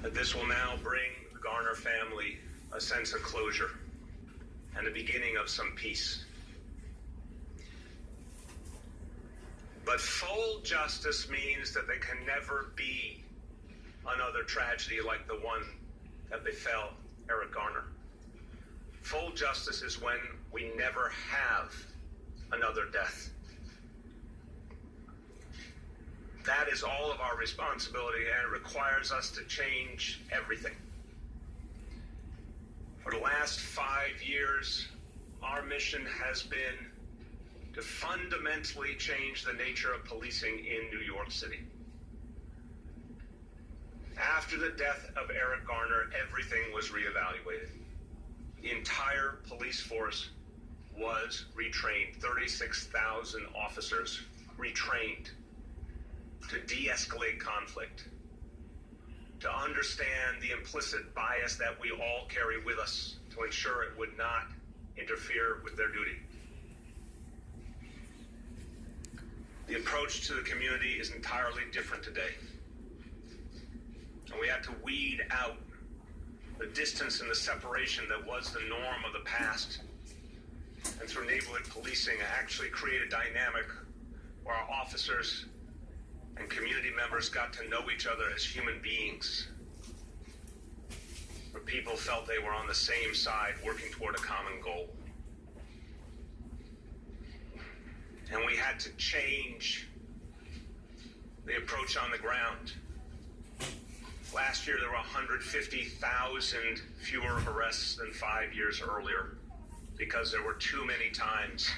that this will now bring the Garner family a sense of closure and the beginning of some peace. But full justice means that there can never be another tragedy like the one that befell Eric Garner. Full justice is when we never have another death. That is all of our responsibility, and it requires us to change everything. For the last 5 years, our mission has been to fundamentally change the nature of policing in New York City. After the death of Eric Garner, everything was reevaluated. The entire police force was retrained. 36,000 officers retrained to de-escalate conflict, to understand the implicit bias that we all carry with us, to ensure it would not interfere with their duty. The approach to the community is entirely different today. And we have to weed out the distance and the separation that was the norm of the past. And through neighborhood policing, actually create a dynamic where our officers and community members got to know each other as human beings, where people felt they were on the same side working toward a common goal. And we had to change the approach on the ground. Last year, there were 150,000 fewer arrests than 5 years earlier because there were too many times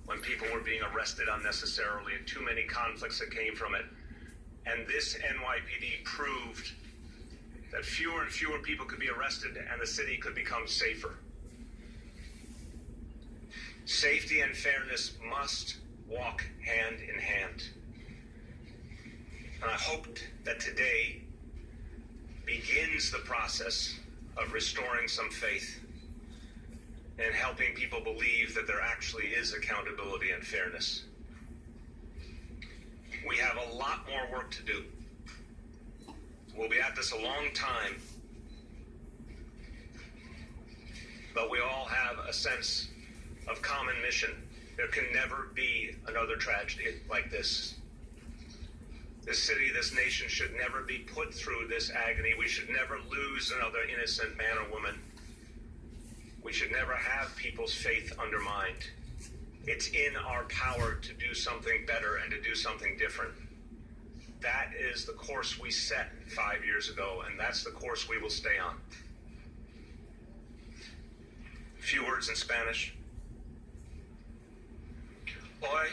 when people were being arrested unnecessarily and too many conflicts that came from it. And this NYPD proved that fewer and fewer people could be arrested and the city could become safer. Safety and fairness must walk hand in hand. And I hoped that today begins the process of restoring some faith and helping people believe that there actually is accountability and fairness. We have a lot more work to do. We'll be at this a long time, but we all have a sense of common mission. There can never be another tragedy like this. This city, this nation should never be put through this agony. We should never lose another innocent man or woman. We should never have people's faith undermined. It's in our power to do something better and to do something different. That is the course we set 5 years ago, and that's the course we will stay on. A few words in Spanish. Hoy,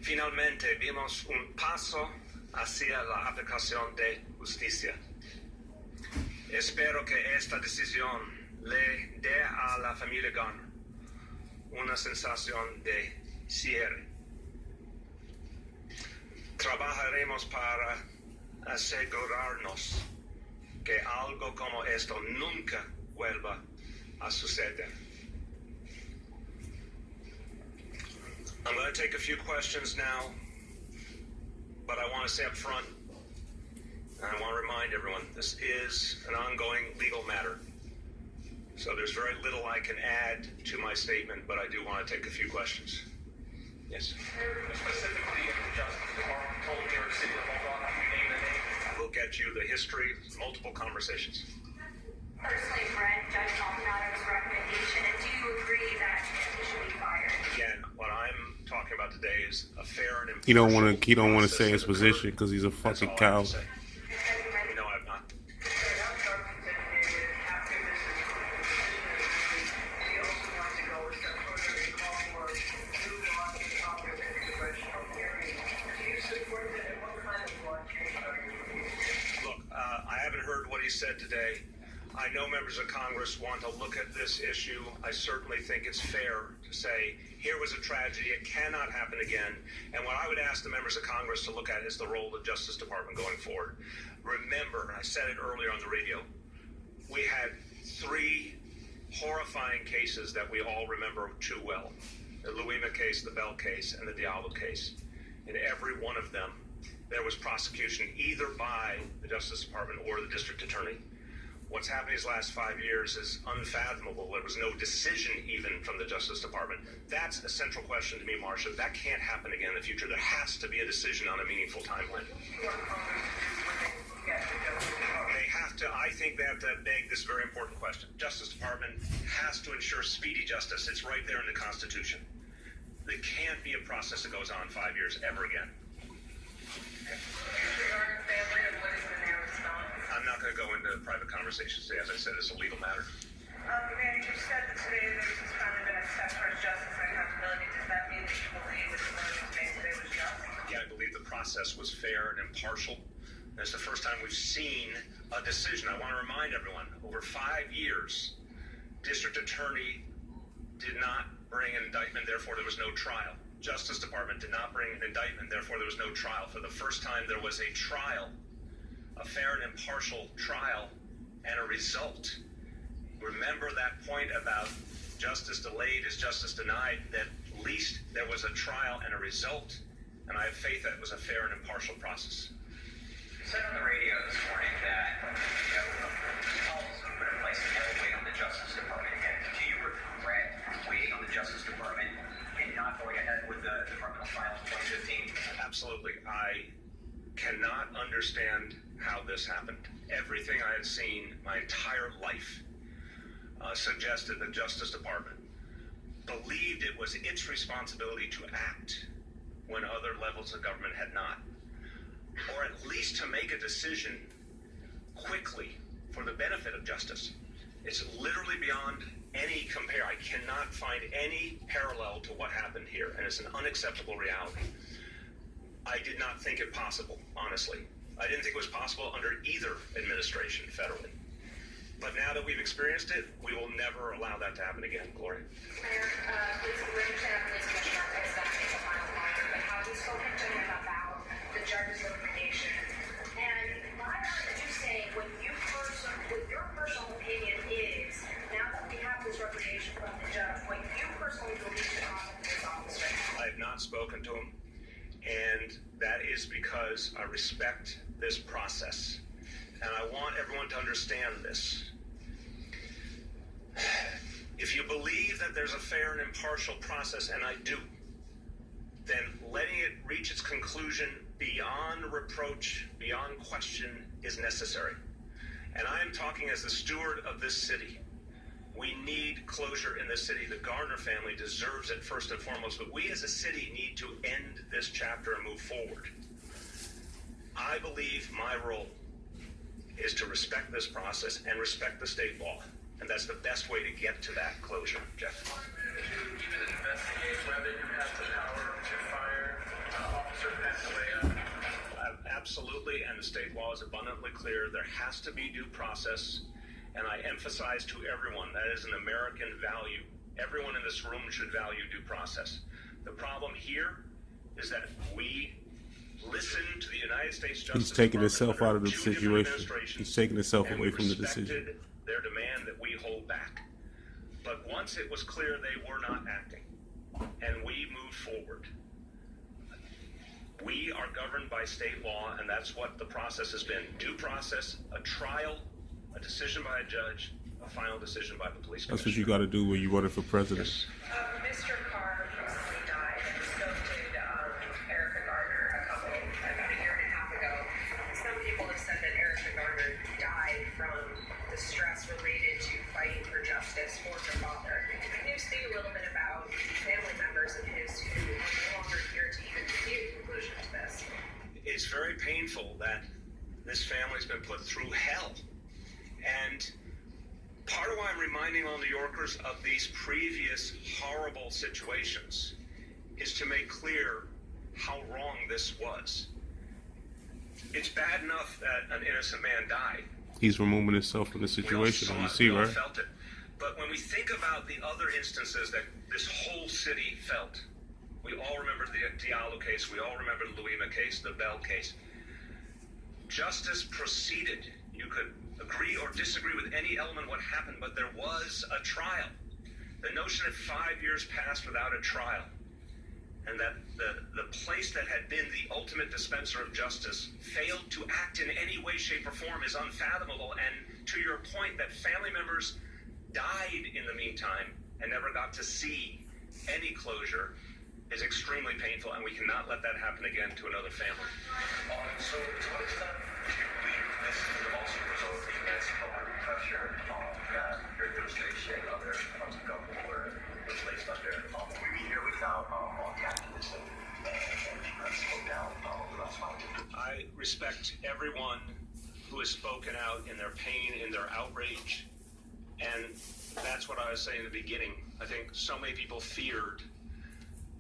finalmente, vimos un paso hacia la aplicación de justicia. Espero que esta decisión le dé a la familia Garner una sensación de cierre. Trabajaremos para asegurarnos que algo como esto nunca vuelva a suceder. I'm going to take a few questions now, but I want to say up front, and I want to remind everyone, this is an ongoing legal matter. So there's very little I can add to my statement, but I do want to take a few questions. Yes? Specifically, the Justice Department told New York City to hold on to name the name. We'll get you the history, multiple conversations. Personally, Brent, Judge Maldonado's recommendation, and do you agree that he should be fired? Again, what I'm talking about today is a fair and He don't want to process say his that position occurred. because he's a That's fucking all I cow. have to say. No, I've not. Look, I haven't heard what he said today. I know members of Congress want to look at this issue. I certainly think it's fair to say, here was a tragedy, it cannot happen again. And what I would ask the members of Congress to look at is the role of the Justice Department going forward. Remember, and I said it earlier on the radio, we had 3 horrifying cases that we all remember too well. The Louima case, the Bell case, and the Diallo case. In every one of them, there was prosecution either by the Justice Department or the district attorney. What's happened these last 5 years is unfathomable. There was no decision even from the Justice Department. That's a central question to me, Marcia. That can't happen again in the future. There has to be a decision on a meaningful timeline. They have to, I think they have to beg this very important question. Justice Department has to ensure speedy justice. It's right there in the Constitution. There can't be a process that goes on 5 years ever again. I'm not going to go into private conversations today. As I said, it's a legal matter. Mayor, you said that today there was finally been a step towards justice and accountability. Does that mean that you believe that the decision made today was just? Yeah, I believe the process was fair and impartial. And it's the first time we've seen a decision. I want to remind everyone, over 5 years, District Attorney did not bring an indictment, therefore there was no trial. Justice Department did not bring an indictment, therefore there was no trial. For the first time, there was a trial, a fair and impartial trial, and a result. Remember that point about justice delayed is justice denied, that at least there was a trial and a result, and I have faith that it was a fair and impartial process. You said on the radio this morning that, policies have been in place and never wait on the Justice Department again. Do you regret waiting on the Justice Department and not going ahead with the criminal trial in 2015? Absolutely. I cannot understand how this happened. Everything I had seen my entire life suggested the Justice Department believed it was its responsibility to act when other levels of government had not, or at least to make a decision quickly for the benefit of justice. It's literally beyond any compare. I cannot find any parallel to what happened here, and it's an unacceptable reality. I did not think it possible, honestly. I didn't think it was possible under either administration federally. But now that we've experienced it, we will never allow that to happen again. Gloria. Mayor, please, we understand our police commissioner is going to make a final comment, but have you spoken to him about the judge's recommendation? And why aren't you saying what your personal opinion is, now that we have this recommendation from the judge, what you personally believe should happen to this officer? I have not spoken to him, and that is because I respect this process. And I want everyone to understand this. If you believe that there's a fair and impartial process, and I do, then letting it reach its conclusion beyond reproach, beyond question, is necessary. And I am talking as the steward of this city. We need closure in this city. The Gardner family deserves it first and foremost, but we as a city need to end this chapter and move forward. I believe my role is to respect this process and respect the state law. And that's the best way to get to that closure, Jeff. To even investigate whether you have the power to fire Officer Pantaleo? Absolutely, and the state law is abundantly clear. There has to be due process, and I emphasize to everyone that is an American value. Everyone in this room should value due process. The problem here is that we listen to the United States Justice He's taking Department himself out of the under two different situation. administrations, He's taking himself and away we from the decision. respected their demand that we hold back. But once it was clear they were not acting, and we moved forward, we are governed by state law, and that's what the process has been. Due process, a trial, a decision by a judge, a final decision by the police commissioner. That's what you got to do when you're running for president. Mr. Carr recently died, and so did Erica Gardner about a year and a half ago. Some people have said that Erica Gardner died from the stress related to fighting for justice for her father. Can you speak a little bit about family members of his who are no longer here to even see a conclusion to this? It's very painful that this family's been put through hell. And part of why I'm reminding all New Yorkers of these previous horrible situations is to make clear how wrong this was. It's bad enough that an innocent man died. He's removing himself from the situation, We all you saw see, it, we all right? felt it. But when we think about the other instances that this whole city felt, we all remember the Diallo case, we all remember the Louima case, the Bell case. Justice proceeded. You could agree or disagree with any element of what happened, but there was a trial. The notion that 5 years passed without a trial and that the place that had been the ultimate dispenser of justice failed to act in any way, shape, or form is unfathomable. And to your point, that family members died in the meantime and never got to see any closure is extremely painful, and we cannot let that happen again to another family. So to what extent do you believe this could also result in immense public pressure on your administration and other parts of government where it's placed under? We be here without all the activism and slow down the last 5 years. I respect everyone who has spoken out in their pain, in their outrage, and that's what I was saying in the beginning. I think so many people feared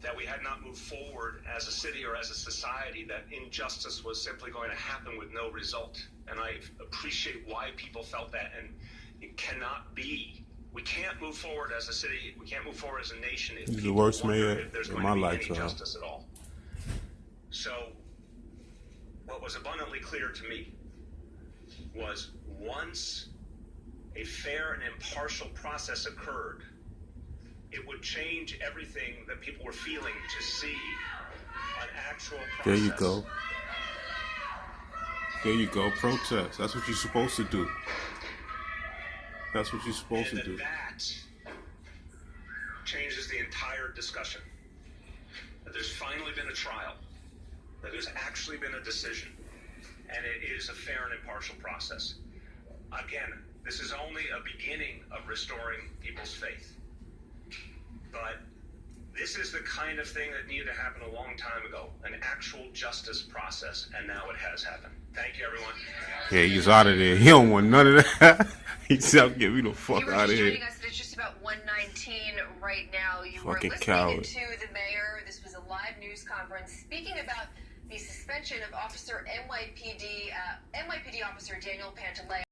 that we had not moved forward as a city or as a society, that injustice was simply going to happen with no result. And I appreciate why people felt that, and it cannot be. We can't move forward as a city, we can't move forward as a nation if He's the people worst wonder mayor if there's in going my to be lifetime. any justice at all. So what was abundantly clear to me was once a fair and impartial process occurred, it would change everything that people were feeling to see an actual process. There you go. There you go. Protest. That's what you're supposed to do. That's what you're supposed to do. That changes the entire discussion. That there's finally been a trial. That there's actually been a decision. And it is a fair and impartial process. Again, this is only a beginning of restoring people's faith. But this is the kind of thing that needed to happen a long time ago, an actual justice process, and now it has happened. Thank you, everyone. Yeah, he's out of there. He don't want none of that. He's out. Get me the fuck You were out just of here. joining us. It's just about 1:19 right now. You were Fucking listening coward. to the mayor. This was a live news conference speaking about the suspension of NYPD officer Daniel Pantaleo.